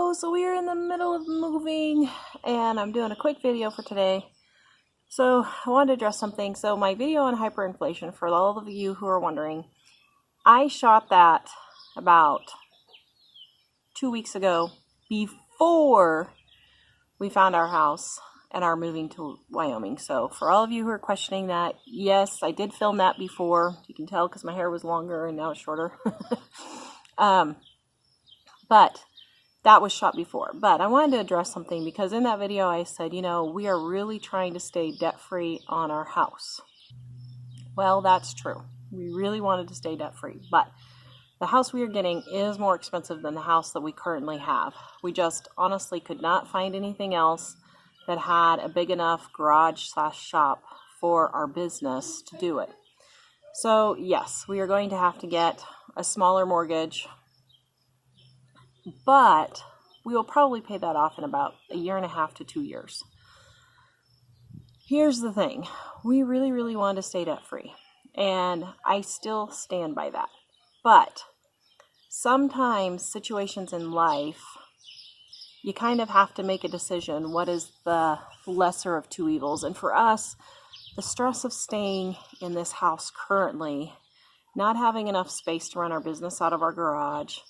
Hello, so we are in the middle of moving and I'm doing a quick video for today. So I wanted to address something. So my video on hyperinflation, for all of you who are wondering, I shot that about 2 weeks ago before we found our house and are moving to Wyoming. So for all of you who are questioning that, yes, I did film that before. You can tell because my hair was longer and now it's shorter. But that was shot before. But I wanted to address something because in that video I said, you know, we are really trying to stay debt-free on our house. Well, that's true. We really wanted to stay debt-free, but the house we are getting is more expensive than the house that we currently have. We just honestly could not find anything else that had a big enough garage/shop for our business to do it. So yes, we are going to have to get a smaller mortgage, but we will probably pay that off in about 1.5 to 2 years. Here's the thing. We really wanted to stay debt-free, and I still stand by that. But sometimes situations in life, you kind of have to make a decision. What is the lesser of two evils? And for us, the stress of staying in this house currently, not having enough space to run our business out of our garage,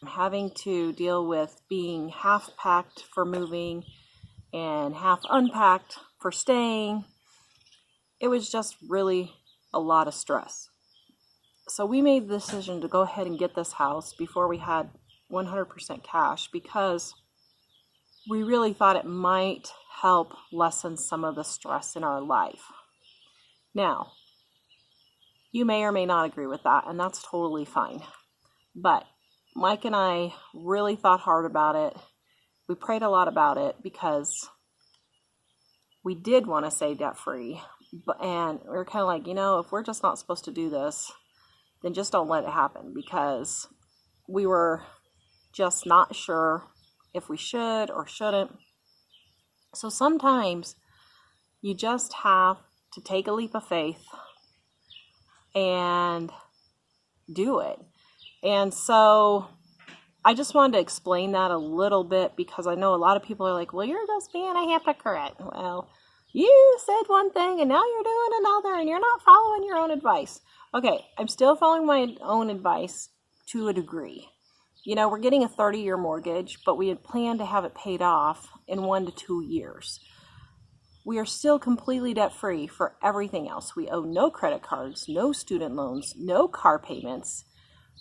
having to deal with being half packed for moving and half unpacked for staying, it was just really a lot of stress. So we made the decision to go ahead and get this house before we had 100% cash because we really thought it might help lessen some of the stress in our life. Now, you may or may not agree with that, and that's totally fine. But Mike and I really thought hard about it. We prayed a lot about it because we did want to stay debt-free. And we were kind of like, you know, if we're just not supposed to do this, then just don't let it happen, because we were just not sure if we should or shouldn't. So sometimes you just have to take a leap of faith and do it. And so I just wanted to explain that a little bit because I know a lot of people are like, well, you're just being a hypocrite. Well, you said one thing and now you're doing another and you're not following your own advice. Okay, I'm still following my own advice to a degree. You know, we're getting a 30-year mortgage, but we had planned to have it paid off in 1 to 2 years. We are still completely debt-free for everything else. We owe no credit cards, no student loans, no car payments.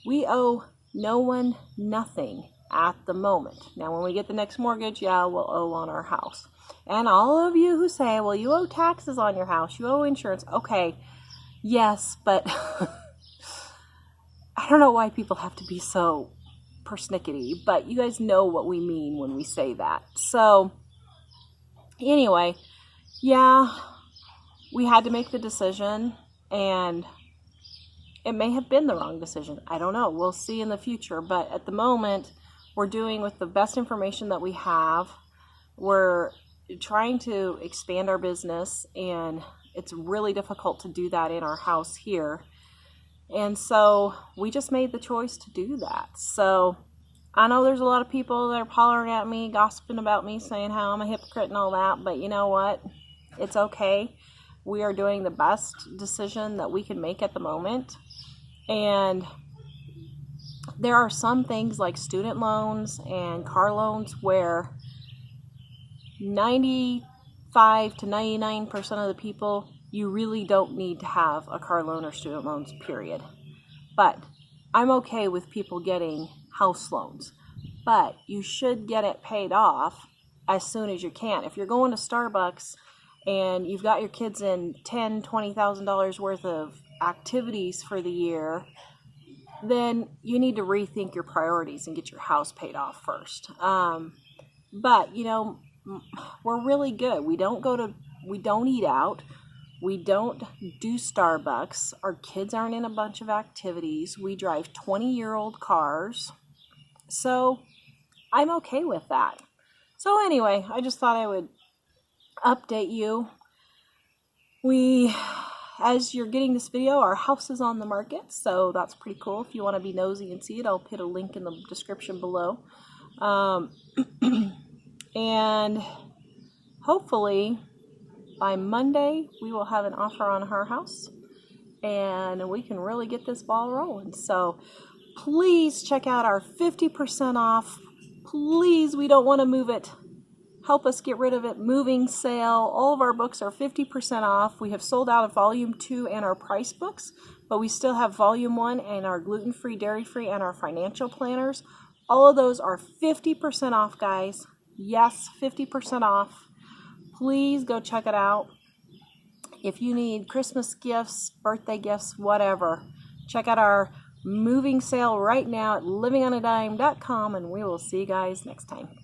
We owe no one nothing at the moment. Now, when we get the next mortgage, yeah, we'll owe on our house. And all of you who say, well, you owe taxes on your house, you owe insurance. Okay, yes, but I don't know why people have to be so persnickety, but you guys know what we mean when we say that. So anyway, yeah, we had to make the decision, and it may have been the wrong decision. I don't know. We'll see in the future. But at the moment, we're doing with the best information that we have. We're trying to expand our business, and it's really difficult to do that in our house here. And so we just made the choice to do that. So I know there's a lot of people that are hollering at me, gossiping about me, saying how I'm a hypocrite and all that. But you know what? It's okay. We are doing the best decision that we can make at the moment. And there are some things like student loans and car loans where 95 to 99% of the people, you really don't need to have a car loan or student loans, period. But I'm okay with people getting house loans, but you should get it paid off as soon as you can. If you're going to Starbucks and you've got your kids in $10,000, $20,000 worth of activities for the year, then you need to rethink your priorities and get your house paid off first. But you know, we're really good. We don't eat out. We don't do Starbucks. Our kids aren't in a bunch of activities. We drive 20-year-old cars. So I'm okay with that. So anyway, I just thought I would update you. As you're getting this video, our house is on the market, so that's pretty cool. If you want to be nosy and see it, I'll put a link in the description below. And hopefully by Monday we will have an offer on her house and we can really get this ball rolling. So please check out our 50% off. Please, we don't want to move it. Help us get rid of it. Moving sale. All of our books are 50% off. We have sold out of volume 2 and our price books, but we still have volume 1 and our gluten-free, dairy-free, and our financial planners. All of those are 50% off, guys. Yes, 50% off. Please go check it out. If you need Christmas gifts, birthday gifts, whatever, check out our moving sale right now at livingonadime.com, and we will see you guys next time.